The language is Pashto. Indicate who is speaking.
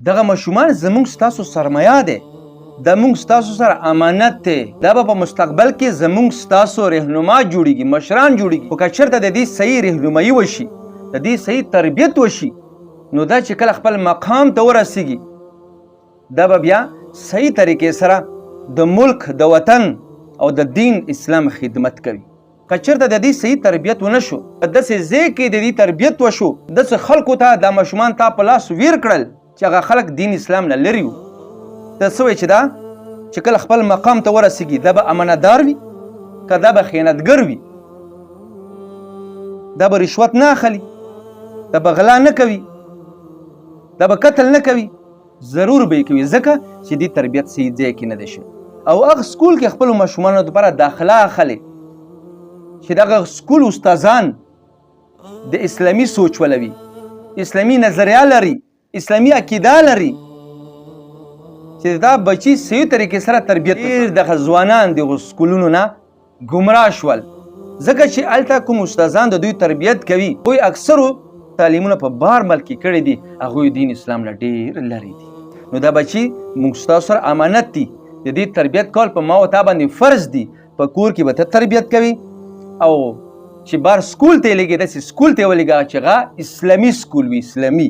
Speaker 1: دغه ماشومان زموږ ستاسو سرمایه دی، دا موږ ستاسو سره امانت دی، دا به په مستقبل کې زموږ ستاسو رهنما جوړیږي، مشران جوړیږي. خو که چېرته د دې صحیح رهنمایي وشي، د دې صحیح تربیت وشي، نو دا چې کله خپل مقام ته ورسیږي، دا به بیا صحیح طریقې سره د ملک، د وطن او د دین اسلام خدمت کوي. که چېرته د دې صحیح تربیت ونه شو، په داسې ځای کې د دې تربیت وشو، داسې خلکو ته دا ماشومان تا په لاس ویر کړل چې هغه خلک دین اسلام نه لرې وو، ته څه وایې چې دا چې کله خپل مقام ته ورسیږي، دا به امانتدار وي که دا به خیانتګر وي؟ دا به رشوت نه اخلي، دا به غلا نه کوي، دا به قتل نه کوي؟ ضرور به یې کوي، ځکه چې دې تربیت صحیح ځای کې نه دی شوی. او هغه سکول کې خپلو ماشومانو دپاره داخله اخلي چې دغه سکول استادان د اسلامي سوچ ولوي، اسلامي نظریه لري، اسلامي عقیده لري، چې دا بچي صحیح طریقې سره تربیت. ډېر دغه ځوانان دغو سکولونو نه ګمراه شول، ځکه چې هلته کوم استادان د دوی تربیت کوي، دوی اکثرو تعلیمونه په بارمل کې کړي دي، هغوی دین اسلام نه ډېر لرې دي. نو دا بچي موږ ستاسو سره امانت دي، د دې تربیت کول په ما او تا باندې فرض دي. په کور کې به ته تربیت کوي، او چې بار سکول ته یې لېږې، داسې سکول ته یې ولېږه چې هغه اسلامي سکول وي، اسلامي.